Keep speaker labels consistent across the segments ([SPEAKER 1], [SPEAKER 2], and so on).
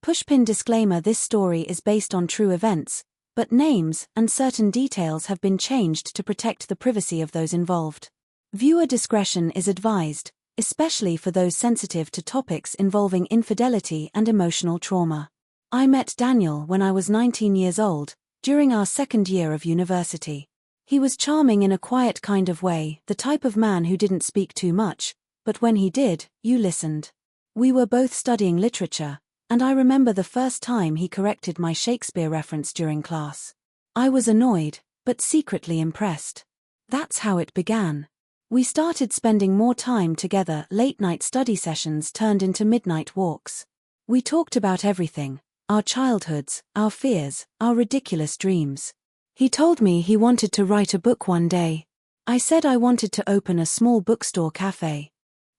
[SPEAKER 1] Pushpin disclaimer: this story is based on true events, but names and certain details have been changed to protect the privacy of those involved. Viewer discretion is advised, especially for those sensitive to topics involving infidelity and emotional trauma. I met Daniel when I was 19 years old, during our second year of university. He was charming in a quiet kind of way, the type of man who didn't speak too much, but when he did, you listened. We were both studying literature, and I remember the first time he corrected my Shakespeare reference during class. I was annoyed, but secretly impressed. That's how it began. We started spending more time together. Late-night study sessions turned into midnight walks. We talked about everything: our childhoods, our fears, our ridiculous dreams. He told me he wanted to write a book one day. I said I wanted to open a small bookstore cafe.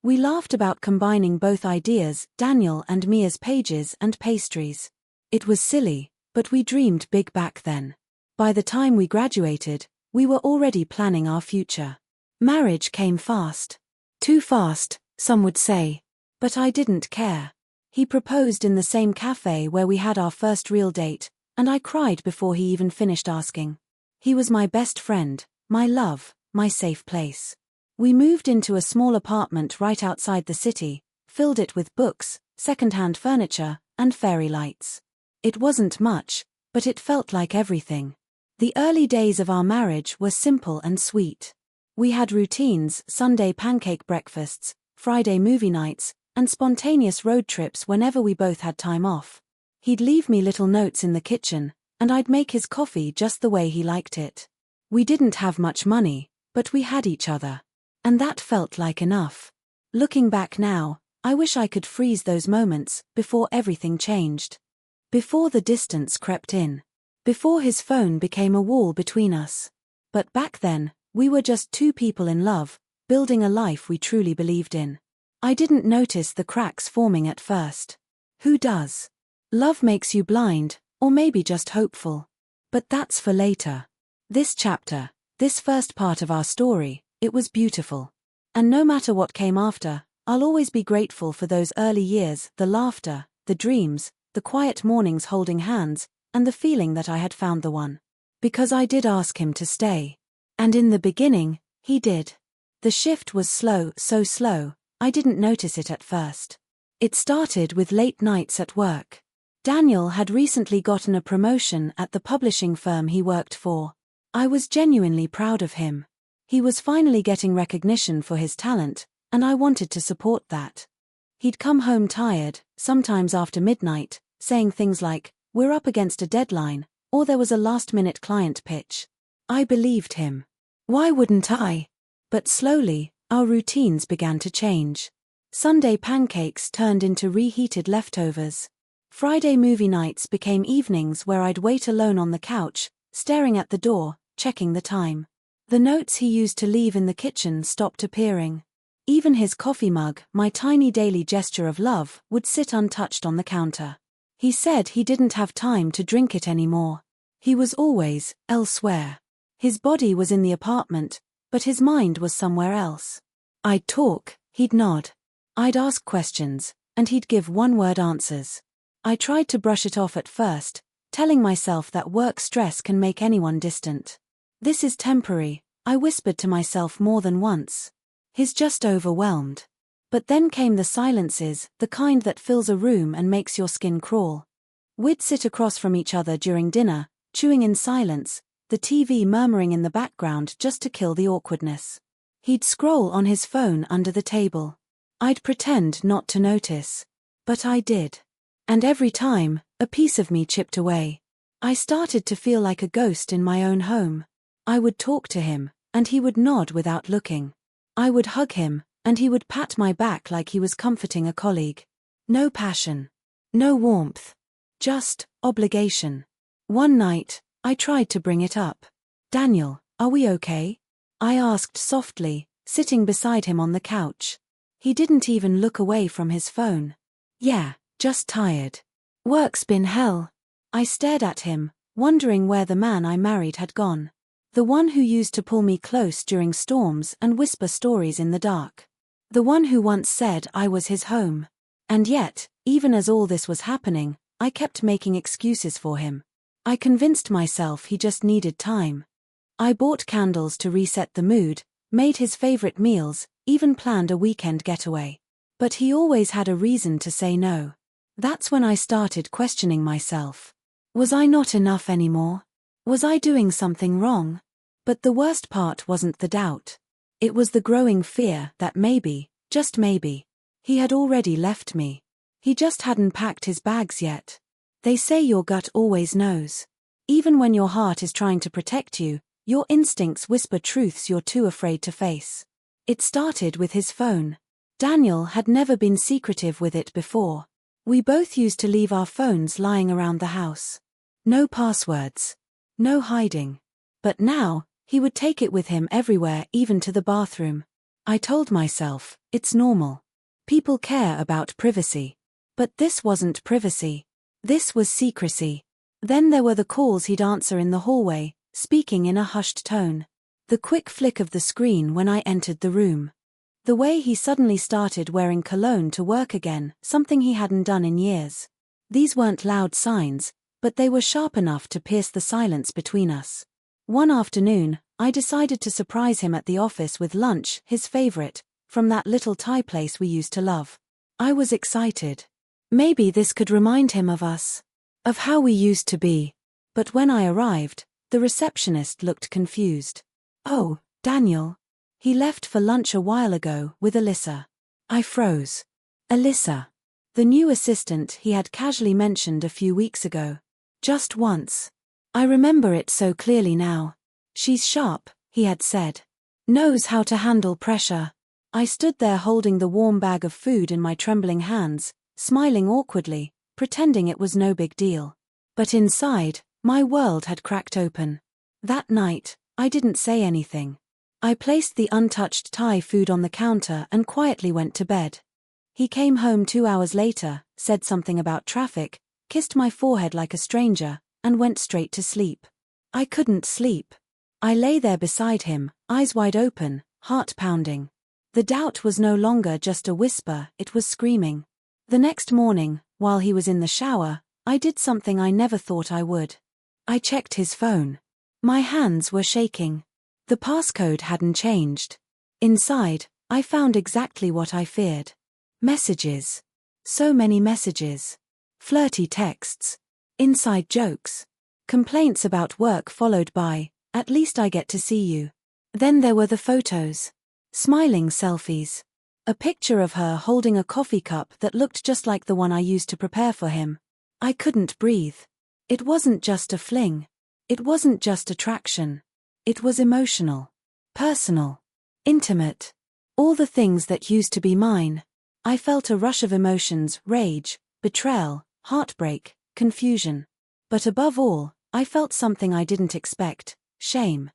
[SPEAKER 1] We laughed about combining both ideas, Daniel and me, as pages and pastries. It was silly, but we dreamed big back then. By the time we graduated, we were already planning our future. Marriage came fast. Too fast, some would say. But I didn't care. He proposed in the same cafe where we had our first real date, and I cried before he even finished asking. He was my best friend, my love, my safe place. We moved into a small apartment right outside the city, filled it with books, second-hand furniture, and fairy lights. It wasn't much, but it felt like everything. The early days of our marriage were simple and sweet. We had routines: Sunday pancake breakfasts, Friday movie nights, and spontaneous road trips whenever we both had time off. He'd leave me little notes in the kitchen, and I'd make his coffee just the way he liked it. We didn't have much money, but we had each other. And that felt like enough. Looking back now, I wish I could freeze those moments, before everything changed. Before the distance crept in. Before his phone became a wall between us. But back then, we were just two people in love, building a life we truly believed in. I didn't notice the cracks forming at first. Who does? Love makes you blind, or maybe just hopeful. But that's for later. This chapter, this first part of our story, it was beautiful. And no matter what came after, I'll always be grateful for those early years: the laughter, the dreams, the quiet mornings holding hands, and the feeling that I had found the one. Because I did ask him to stay. And in the beginning, he did. The shift was slow, so slow, I didn't notice it at first. It started with late nights at work. Daniel had recently gotten a promotion at the publishing firm he worked for. I was genuinely proud of him. He was finally getting recognition for his talent, and I wanted to support that. He'd come home tired, sometimes after midnight, saying things like, "We're up against a deadline," or "There was a last-minute client pitch." I believed him. Why wouldn't I? But slowly, our routines began to change. Sunday pancakes turned into reheated leftovers. Friday movie nights became evenings where I'd wait alone on the couch, staring at the door, checking the time. The notes he used to leave in the kitchen stopped appearing. Even his coffee mug, my tiny daily gesture of love, would sit untouched on the counter. He said he didn't have time to drink it anymore. He was always elsewhere. His body was in the apartment, but his mind was somewhere else. I'd talk, he'd nod. I'd ask questions, and he'd give one-word answers. I tried to brush it off at first, telling myself that work stress can make anyone distant. "This is temporary," I whispered to myself more than once. "He's just overwhelmed." But then came the silences, the kind that fills a room and makes your skin crawl. We'd sit across from each other during dinner, chewing in silence, the TV murmuring in the background just to kill the awkwardness. He'd scroll on his phone under the table. I'd pretend not to notice. But I did. And every time, a piece of me chipped away. I started to feel like a ghost in my own home. I would talk to him, and he would nod without looking. I would hug him, and he would pat my back like he was comforting a colleague. No passion. No warmth. Just obligation. One night, I tried to bring it up. "Daniel, are we okay?" I asked softly, sitting beside him on the couch. He didn't even look away from his phone. "Yeah, just tired. Work's been hell." I stared at him, wondering where the man I married had gone. The one who used to pull me close during storms and whisper stories in the dark. The one who once said I was his home. And yet, even as all this was happening, I kept making excuses for him. I convinced myself he just needed time. I bought candles to reset the mood, made his favorite meals, even planned a weekend getaway. But he always had a reason to say no. That's when I started questioning myself. Was I not enough anymore? Was I doing something wrong? But the worst part wasn't the doubt. It was the growing fear that maybe, just maybe, he had already left me. He just hadn't packed his bags yet. They say your gut always knows. Even when your heart is trying to protect you, your instincts whisper truths you're too afraid to face. It started with his phone. Daniel had never been secretive with it before. We both used to leave our phones lying around the house. No passwords. No hiding. But now, he would take it with him everywhere, even to the bathroom. I told myself, it's normal. People care about privacy. But this wasn't privacy. This was secrecy. Then there were the calls he'd answer in the hallway, speaking in a hushed tone. The quick flick of the screen when I entered the room. The way he suddenly started wearing cologne to work again, something he hadn't done in years. These weren't loud signs, but they were sharp enough to pierce the silence between us. One afternoon, I decided to surprise him at the office with lunch, his favorite, from that little Thai place we used to love. I was excited. Maybe this could remind him of us. Of how we used to be. But when I arrived, the receptionist looked confused. Oh, Daniel. He left for lunch a while ago with Alyssa. I froze. Alyssa. The new assistant he had casually mentioned a few weeks ago. Just once. I remember it so clearly now. She's sharp, he had said. Knows how to handle pressure. I stood there holding the warm bag of food in my trembling hands, smiling awkwardly, pretending it was no big deal. But inside, my world had cracked open. That night, I didn't say anything. I placed the untouched Thai food on the counter and quietly went to bed. He came home 2 hours later, said something about traffic, kissed my forehead like a stranger, and went straight to sleep. I couldn't sleep. I lay there beside him, eyes wide open, heart pounding. The doubt was no longer just a whisper, it was screaming. The next morning, while he was in the shower, I did something I never thought I would. I checked his phone. My hands were shaking. The passcode hadn't changed. Inside, I found exactly what I feared. Messages. So many messages. Flirty texts. Inside jokes. Complaints about work followed by, at least I get to see you. Then there were the photos. Smiling selfies. A picture of her holding a coffee cup that looked just like the one I used to prepare for him. I couldn't breathe. It wasn't just a fling. It wasn't just attraction. It was emotional. Personal. Intimate. All the things that used to be mine. I felt a rush of emotions, rage, betrayal, heartbreak, confusion. But above all, I felt something I didn't expect, shame.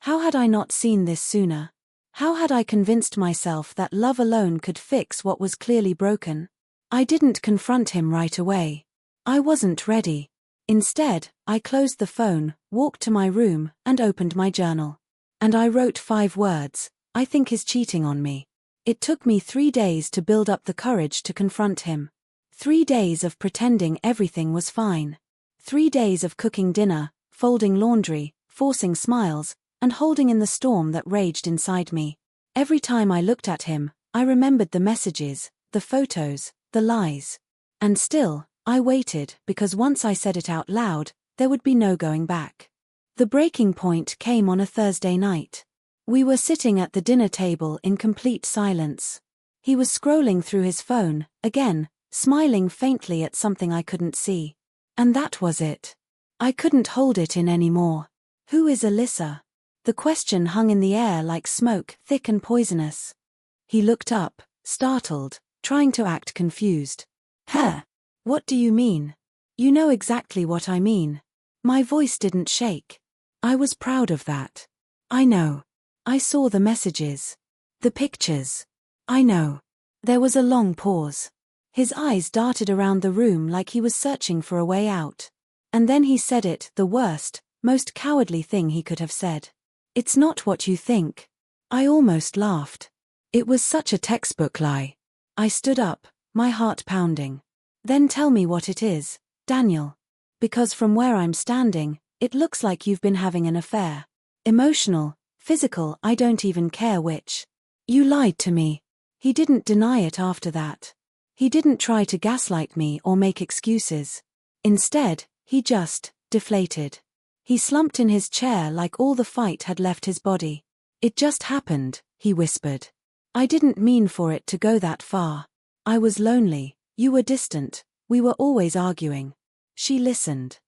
[SPEAKER 1] How had I not seen this sooner? How had I convinced myself that love alone could fix what was clearly broken? I didn't confront him right away. I wasn't ready. Instead, I closed the phone, walked to my room, and opened my journal. And I wrote 5 words, I think he's cheating on me. It took me 3 days to build up the courage to confront him. 3 days of pretending everything was fine. 3 days of cooking dinner, folding laundry, forcing smiles, and holding in the storm that raged inside me. Every time I looked at him, I remembered the messages, the photos, the lies. And still, I waited because once I said it out loud, there would be no going back. The breaking point came on a Thursday night. We were sitting at the dinner table in complete silence. He was scrolling through his phone, again, smiling faintly at something I couldn't see. And that was it. I couldn't hold it in anymore. Who is Alyssa? The question hung in the air like smoke, thick and poisonous. He looked up, startled, trying to act confused. Huh? What do you mean? You know exactly what I mean. My voice didn't shake. I was proud of that. I know. I saw the messages. The pictures. I know. There was a long pause. His eyes darted around the room like he was searching for a way out. And then he said it, the worst, most cowardly thing he could have said. It's not what you think. I almost laughed. It was such a textbook lie. I stood up, my heart pounding. Then tell me what it is. Daniel. Because from where I'm standing, it looks like you've been having an affair. Emotional, physical, I don't even care which. You lied to me. He didn't deny it after that. He didn't try to gaslight me or make excuses. Instead, he just deflated. He slumped in his chair like all the fight had left his body. It just happened, he whispered. I didn't mean for it to go that far. I was lonely, you were distant, we were always arguing. She listened.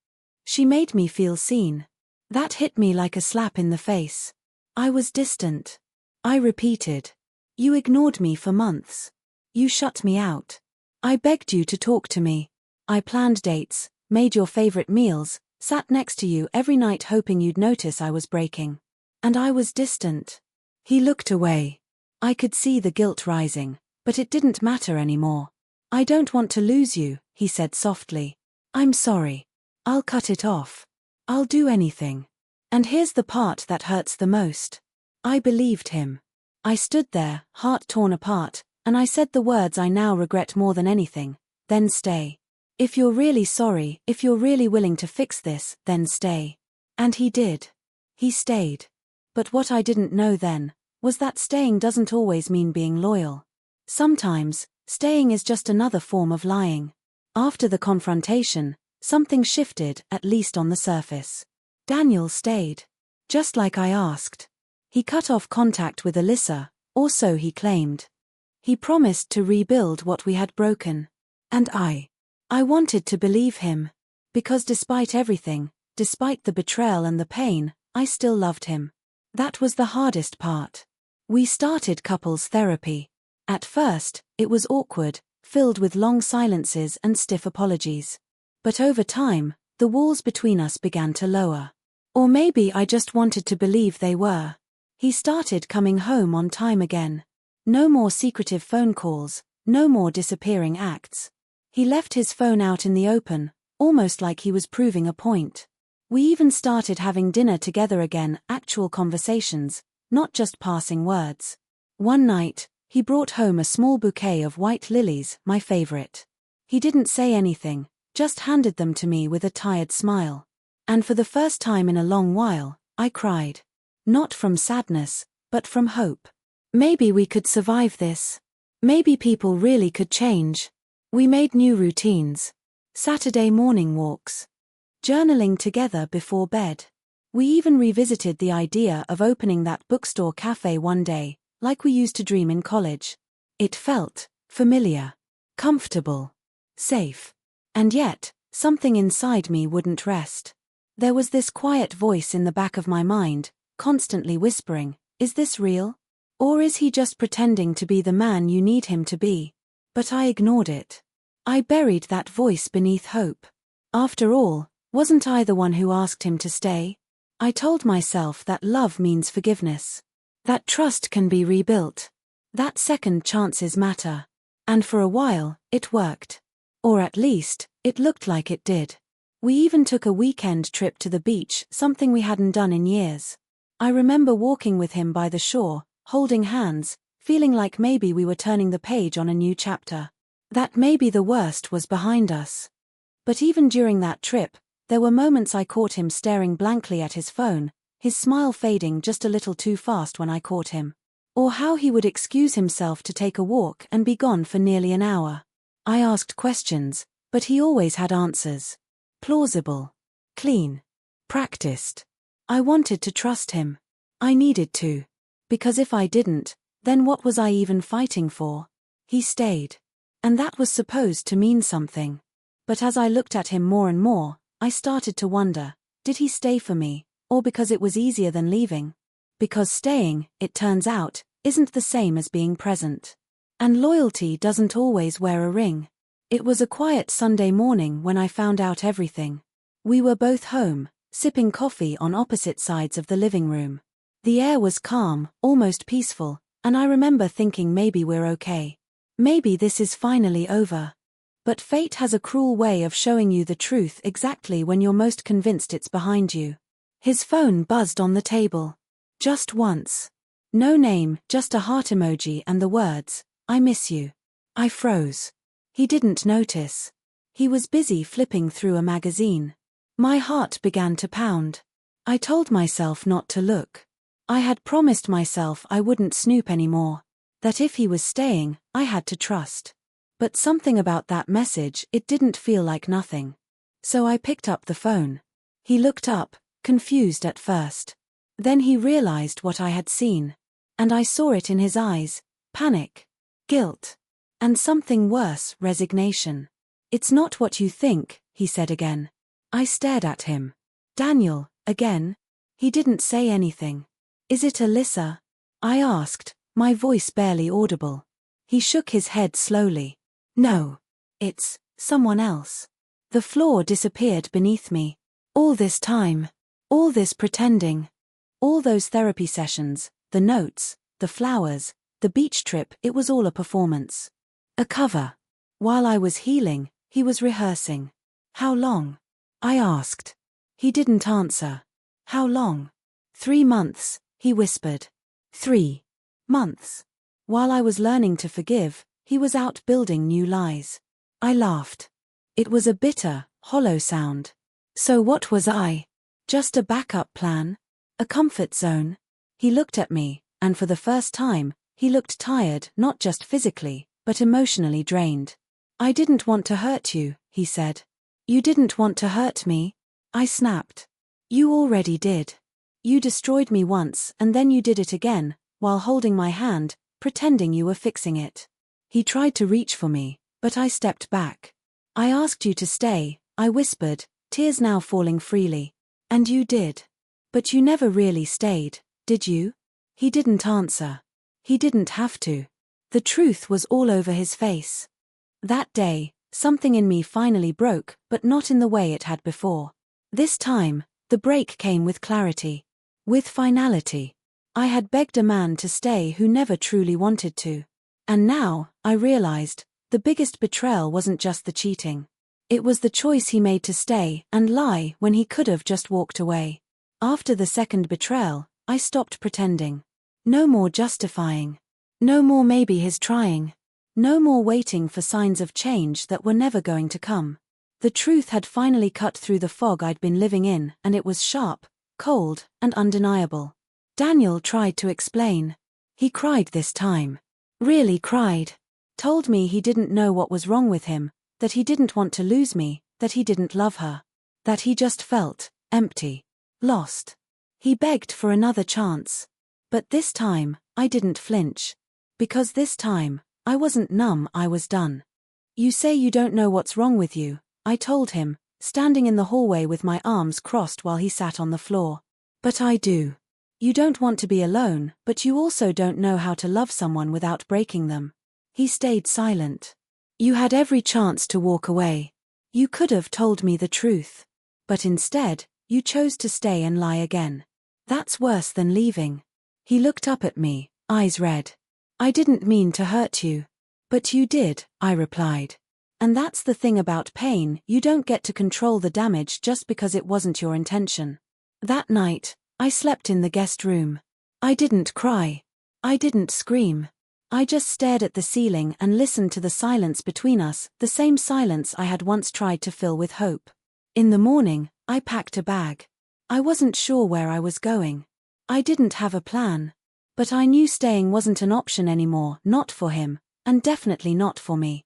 [SPEAKER 1] She made me feel seen. That hit me like a slap in the face. I was distant. I repeated. You ignored me for months. You shut me out. I begged you to talk to me. I planned dates, made your favorite meals, sat next to you every night hoping you'd notice I was breaking. And I was distant. He looked away. I could see the guilt rising, but it didn't matter anymore. I don't want to lose you, he said softly. I'm sorry. I'll cut it off. I'll do anything. And here's the part that hurts the most. I believed him. I stood there, heart torn apart, and I said the words I now regret more than anything. Then stay. If you're really sorry, if you're really willing to fix this, then stay. And he did. He stayed. But what I didn't know then was that staying doesn't always mean being loyal. Sometimes, staying is just another form of lying. After the confrontation, something shifted, at least on the surface. Daniel stayed. Just like I asked. He cut off contact with Alyssa, or so he claimed. He promised to rebuild what we had broken. And I wanted to believe him. Because despite everything, despite the betrayal and the pain, I still loved him. That was the hardest part. We started couples therapy. At first, it was awkward, filled with long silences and stiff apologies. But over time, the walls between us began to lower. Or maybe I just wanted to believe they were. He started coming home on time again. No more secretive phone calls, no more disappearing acts. He left his phone out in the open, almost like he was proving a point. We even started having dinner together again, actual conversations, not just passing words. One night, he brought home a small bouquet of white lilies, my favorite. He didn't say anything, just handed them to me with a tired smile. And for the first time in a long while, I cried. Not from sadness, but from hope. Maybe we could survive this. Maybe people really could change. We made new routines. Saturday morning walks. Journaling together before bed. We even revisited the idea of opening that bookstore cafe one day, like we used to dream in college. It felt familiar, comfortable, safe. And yet, something inside me wouldn't rest. There was this quiet voice in the back of my mind, constantly whispering, is this real? Or is he just pretending to be the man you need him to be? But I ignored it. I buried that voice beneath hope. After all, wasn't I the one who asked him to stay? I told myself that love means forgiveness. That trust can be rebuilt. That second chances matter. And for a while, it worked. Or at least, it looked like it did. We even took a weekend trip to the beach, something we hadn't done in years. I remember walking with him by the shore, holding hands, feeling like maybe we were turning the page on a new chapter. That maybe the worst was behind us. But even during that trip, there were moments I caught him staring blankly at his phone, his smile fading just a little too fast when I caught him. Or how he would excuse himself to take a walk and be gone for nearly an hour. I asked questions, but he always had answers. Plausible. Clean. Practiced. I wanted to trust him. I needed to. Because if I didn't, then what was I even fighting for? He stayed. And that was supposed to mean something. But as I looked at him more and more, I started to wonder, did he stay for me, or because it was easier than leaving? Because staying, it turns out, isn't the same as being present. And loyalty doesn't always wear a ring. It was a quiet Sunday morning when I found out everything. We were both home, sipping coffee on opposite sides of the living room. The air was calm, almost peaceful, and I remember thinking maybe we're okay. Maybe this is finally over. But fate has a cruel way of showing you the truth exactly when you're most convinced it's behind you. His phone buzzed on the table. Just once. No name, just a heart emoji and the words, I miss you. I froze. He didn't notice. He was busy flipping through a magazine. My heart began to pound. I told myself not to look. I had promised myself I wouldn't snoop anymore. That if he was staying, I had to trust. But something about that message, it didn't feel like nothing. So I picked up the phone. He looked up, confused at first. Then he realized what I had seen. And I saw it in his eyes: panic, guilt, and something worse, resignation. "It's not what you think," he said again. I stared at him. "Daniel, again?" He didn't say anything. "Is it Alyssa?" I asked, my voice barely audible. He shook his head slowly. "No. It's someone else." The floor disappeared beneath me. All this time. All this pretending. All those therapy sessions, the notes, the flowers, the beach trip, it was all a performance. A cover. While I was healing, he was rehearsing. "How long?" I asked. He didn't answer. "How long?" 3 months, he whispered. 3 months. While I was learning to forgive, he was out building new lies. I laughed. It was a bitter, hollow sound. So what was I? Just a backup plan? A comfort zone? He looked at me, and for the first time, he looked tired, not just physically, but emotionally drained. "I didn't want to hurt you," he said. "You didn't want to hurt me?" I snapped. "You already did. You destroyed me once and then you did it again, while holding my hand, pretending you were fixing it." He tried to reach for me, but I stepped back. "I asked you to stay," I whispered, tears now falling freely. "And you did. But you never really stayed, did you?" He didn't answer. He didn't have to. The truth was all over his face. That day, something in me finally broke, but not in the way it had before. This time, the break came with clarity. With finality. I had begged a man to stay who never truly wanted to. And now, I realized, the biggest betrayal wasn't just the cheating. It was the choice he made to stay and lie when he could have just walked away. After the second betrayal, I stopped pretending. No more justifying. No more maybe his trying. No more waiting for signs of change that were never going to come. The truth had finally cut through the fog I'd been living in, and it was sharp, cold, and undeniable. Daniel tried to explain. He cried this time. Really cried. Told me he didn't know what was wrong with him, that he didn't want to lose me, that he didn't love her. That he just felt empty. Lost. He begged for another chance. But this time, I didn't flinch. Because this time, I wasn't numb, I was done. "You say you don't know what's wrong with you," I told him, standing in the hallway with my arms crossed while he sat on the floor. "But I do. You don't want to be alone, but you also don't know how to love someone without breaking them." He stayed silent. "You had every chance to walk away. You could have told me the truth. But instead, you chose to stay and lie again. That's worse than leaving." He looked up at me, eyes red. "I didn't mean to hurt you." "But you did," I replied. "And that's the thing about pain, you don't get to control the damage just because it wasn't your intention." That night, I slept in the guest room. I didn't cry. I didn't scream. I just stared at the ceiling and listened to the silence between us, the same silence I had once tried to fill with hope. In the morning, I packed a bag. I wasn't sure where I was going. I didn't have a plan. But I knew staying wasn't an option anymore, not for him, and definitely not for me.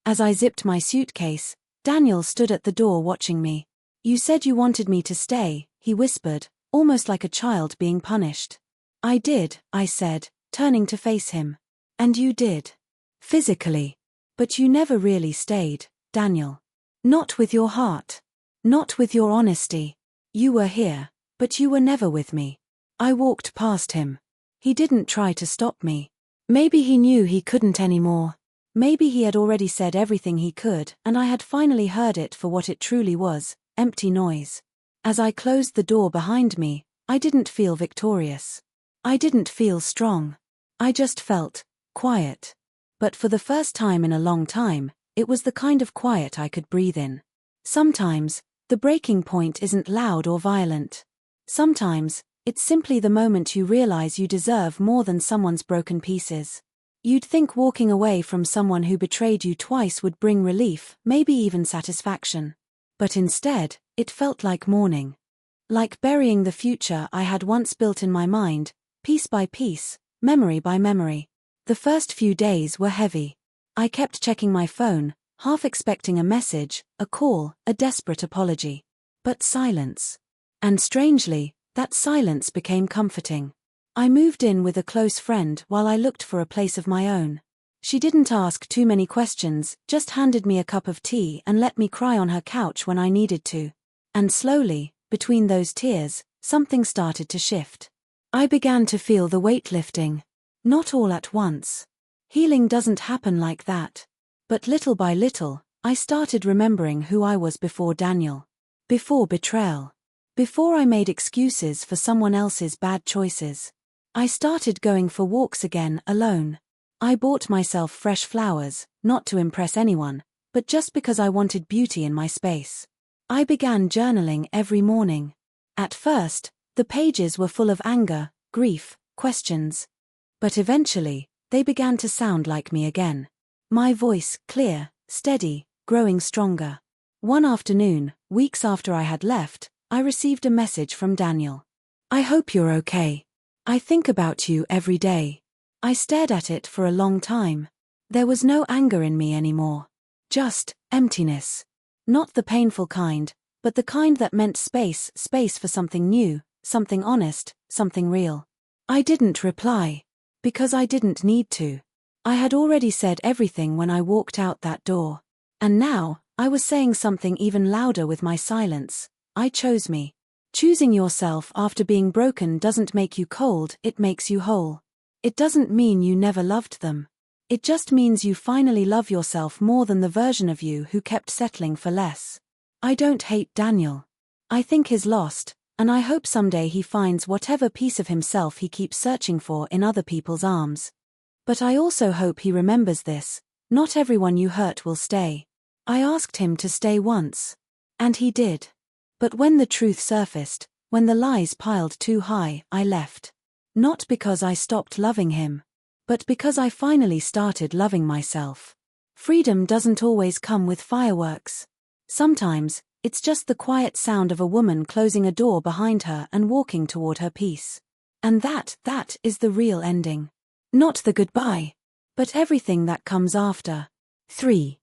[SPEAKER 1] As I zipped my suitcase, Daniel stood at the door watching me. "You said you wanted me to stay," he whispered, almost like a child being punished. "I did," I said, turning to face him. "And you did. Physically. But you never really stayed, Daniel. Not with your heart. Not with your honesty. You were here, but you were never with me." I walked past him. He didn't try to stop me. Maybe he knew he couldn't anymore. Maybe he had already said everything he could, and I had finally heard it for what it truly was, empty noise. As I closed the door behind me, I didn't feel victorious. I didn't feel strong. I just felt quiet. But for the first time in a long time, it was the kind of quiet I could breathe in. Sometimes, the breaking point isn't loud or violent. Sometimes, it's simply the moment you realize you deserve more than someone's broken pieces. You'd think walking away from someone who betrayed you twice would bring relief, maybe even satisfaction. But instead, it felt like mourning. Like burying the future I had once built in my mind, piece by piece, memory by memory. The first few days were heavy. I kept checking my phone, half expecting a message, a call, a desperate apology. But silence. And strangely, that silence became comforting. I moved in with a close friend while I looked for a place of my own. She didn't ask too many questions, just handed me a cup of tea and let me cry on her couch when I needed to. And slowly, between those tears, something started to shift. I began to feel the weight lifting. Not all at once. Healing doesn't happen like that. But little by little, I started remembering who I was before Daniel. Before betrayal. Before I made excuses for someone else's bad choices. I started going for walks again, alone. I bought myself fresh flowers, not to impress anyone, but just because I wanted beauty in my space. I began journaling every morning. At first, the pages were full of anger, grief, questions. But eventually, they began to sound like me again. My voice, clear, steady, growing stronger. One afternoon, weeks after I had left, I received a message from Daniel. "I hope you're okay. I think about you every day." I stared at it for a long time. There was no anger in me anymore. Just emptiness. Not the painful kind, but the kind that meant space for something new, something honest, something real. I didn't reply. Because I didn't need to. I had already said everything when I walked out that door. And now, I was saying something even louder with my silence. I chose me. Choosing yourself after being broken doesn't make you cold, it makes you whole. It doesn't mean you never loved them. It just means you finally love yourself more than the version of you who kept settling for less. I don't hate Daniel. I think he's lost, and I hope someday he finds whatever piece of himself he keeps searching for in other people's arms. But I also hope he remembers this: not everyone you hurt will stay. I asked him to stay once. And he did. But when the truth surfaced, when the lies piled too high, I left. Not because I stopped loving him, but because I finally started loving myself. Freedom doesn't always come with fireworks. Sometimes, it's just the quiet sound of a woman closing a door behind her and walking toward her peace. And that is the real ending. Not the goodbye, but everything that comes after. 3.